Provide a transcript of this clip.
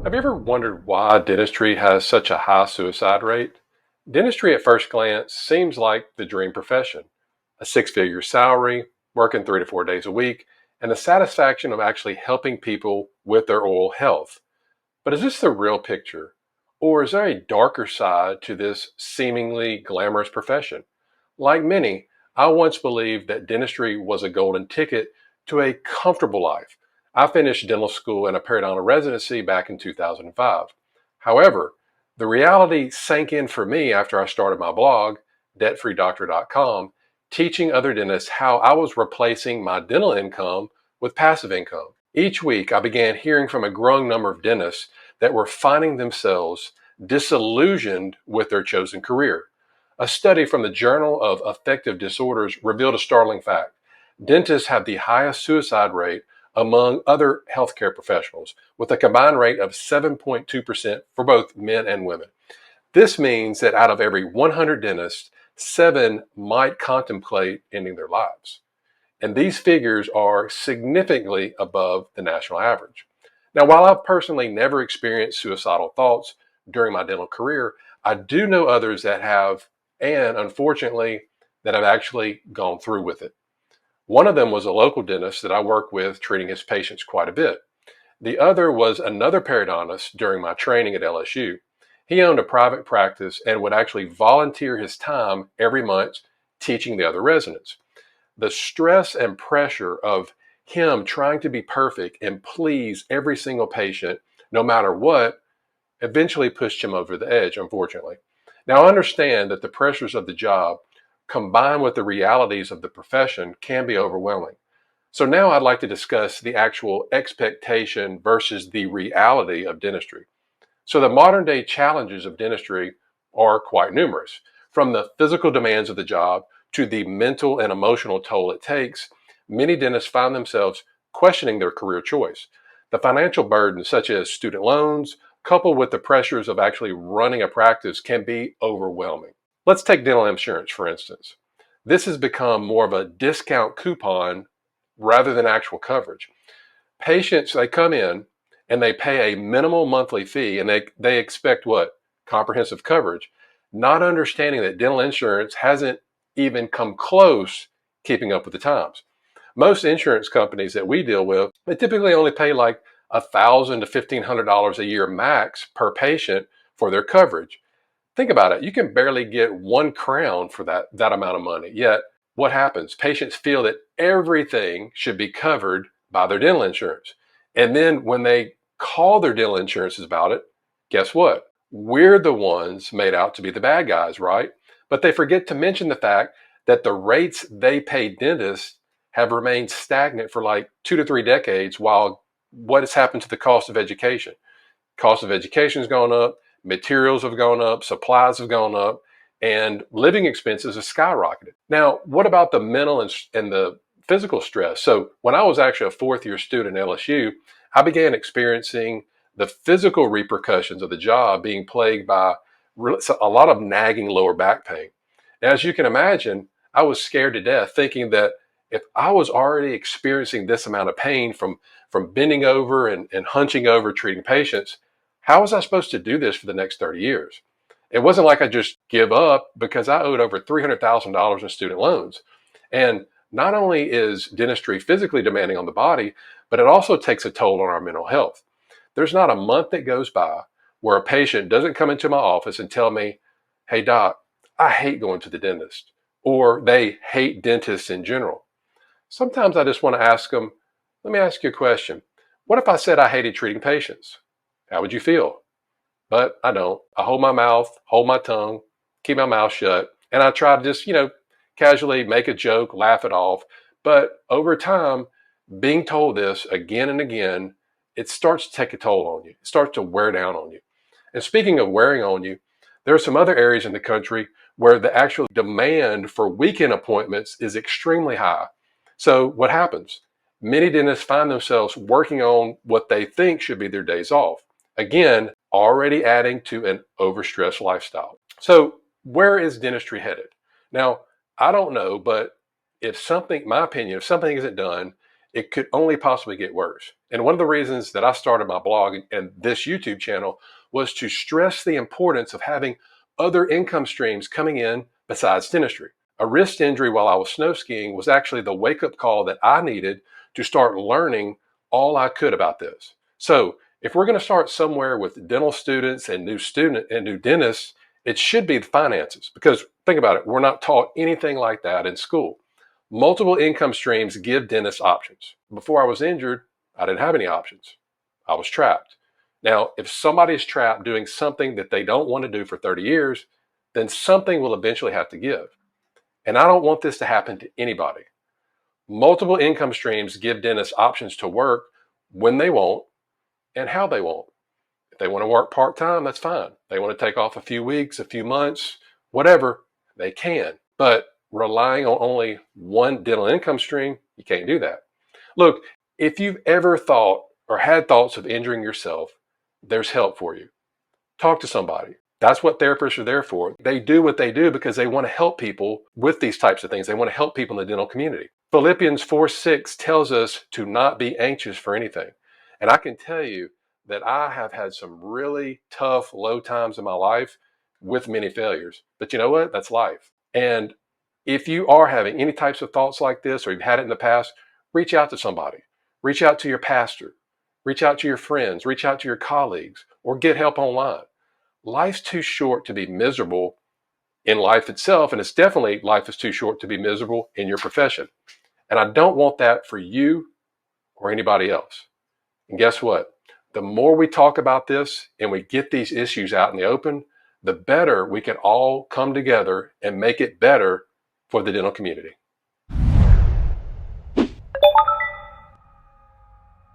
Have you ever wondered why dentistry has such a high suicide rate? Dentistry at first glance seems like the dream profession. A six-figure salary, working 3 to 4 days a week, and the satisfaction of actually helping people with their oral health. But is this the real picture? Or is there a darker side to this seemingly glamorous profession? Like many, I once believed that dentistry was a golden ticket to a comfortable life. I finished dental school and a periodontal residency back in 2005. However, the reality sank in for me after I started my blog, dentfreedoctor.com, teaching other dentists how I was replacing my dental income with passive income. Each week, I began hearing from a growing number of dentists that were finding themselves disillusioned with their chosen career. A study from the Journal of Affective Disorders revealed a startling fact. Dentists have the highest suicide rate among other healthcare professionals, with a combined rate of 7.2% for both men and women. This means that out of every 100 dentists, 7 might contemplate ending their lives. And these figures are significantly above the national average. Now, while I've personally never experienced suicidal thoughts during my dental career, I do know others that have, and unfortunately, that have actually gone through with it. One of them was a local dentist that I work with, treating his patients quite a bit. The other was another periodontist during my training at LSU. He owned a private practice and would actually volunteer his time every month teaching the other residents. The stress and pressure of him trying to be perfect and please every single patient, no matter what, eventually pushed him over the edge, unfortunately. Now, I understand that the pressures of the job, combined with the realities of the profession, can be overwhelming. So now I'd like to discuss the actual expectation versus the reality of dentistry. So the modern day challenges of dentistry are quite numerous, from the physical demands of the job to the mental and emotional toll it takes. Many dentists find themselves questioning their career choice. The financial burdens, such as student loans, coupled with the pressures of actually running a practice, can be overwhelming. Let's take dental insurance, for instance. This has become more of a discount coupon rather than actual coverage. Patients, they come in and they pay a minimal monthly fee and they expect what? Comprehensive coverage, not understanding that dental insurance hasn't even come close keeping up with the times. Most insurance companies that we deal with, they typically only pay like $1,000 to $1,500 a year max per patient for their coverage. Think about it. You can barely get 1 crown for that amount of money. Yet, what happens? Patients feel that everything should be covered by their dental insurance. And then when they call their dental insurances about it, guess what? We're the ones made out to be the bad guys, right? But they forget to mention the fact that the rates they pay dentists have remained stagnant for like 2 to 3 decades, while what has happened to the cost of education? Cost of education has gone up, materials have gone up, supplies have gone up, and living expenses have skyrocketed. Now, what about the mental and the physical stress? So when I was actually a fourth year student at LSU, I began experiencing the physical repercussions of the job, being plagued by a lot of nagging lower back pain. And as you can imagine, I was scared to death, thinking that if I was already experiencing this amount of pain from bending over and hunching over treating patients, how was I supposed to do this for the next 30 years? It wasn't like I just give up, because I owed over $300,000 in student loans. And not only is dentistry physically demanding on the body, but it also takes a toll on our mental health. There's not a month that goes by where a patient doesn't come into my office and tell me, "Hey doc, I hate going to the dentist," or they hate dentists in general. Sometimes I just want to ask them, "Let me ask you a question. What if I said I hated treating patients? How would you feel?" But I don't. I hold my mouth, hold my tongue, keep my mouth shut, and I try to just, casually make a joke, laugh it off. But over time, being told this again and again, it starts to take a toll on you. It starts to wear down on you. And speaking of wearing on you, there are some other areas in the country where the actual demand for weekend appointments is extremely high. So what happens? Many dentists find themselves working on what they think should be their days off. Again, already adding to an overstressed lifestyle. So where is dentistry headed? Now, I don't know, but my opinion, if something isn't done, it could only possibly get worse. And one of the reasons that I started my blog and this YouTube channel was to stress the importance of having other income streams coming in besides dentistry. A wrist injury while I was snow skiing was actually the wake-up call that I needed to start learning all I could about this. So if we're going to start somewhere with dental students and new dentists, it should be the finances, because think about it, we're not taught anything like that in school. Multiple income streams give dentists options. Before I was injured, I didn't have any options. I was trapped. Now, if somebody is trapped doing something that they don't want to do for 30 years, then something will eventually have to give. And I don't want this to happen to anybody. Multiple income streams give dentists options to work when they want and how they want. If they want to work part-time, that's fine. They want to take off a few weeks, a few months, whatever, they can. But relying on only one dental income stream, you can't do that. Look, if you've ever thought or had thoughts of injuring yourself, there's help for you. Talk to somebody. That's what therapists are there for. They do what they do because they want to help people with these types of things. They want to help people in the dental community. Philippians 4:6 tells us to not be anxious for anything. And I can tell you that I have had some really tough, low times in my life with many failures. But you know what? That's life. And if you are having any types of thoughts like this, or you've had it in the past, reach out to somebody. Reach out to your pastor. Reach out to your friends. Reach out to your colleagues, or get help online. Life's too short to be miserable in life itself, and it's definitely life is too short to be miserable in your profession. And I don't want that for you or anybody else. And guess what? The more we talk about this and we get these issues out in the open, the better we can all come together and make it better for the dental community.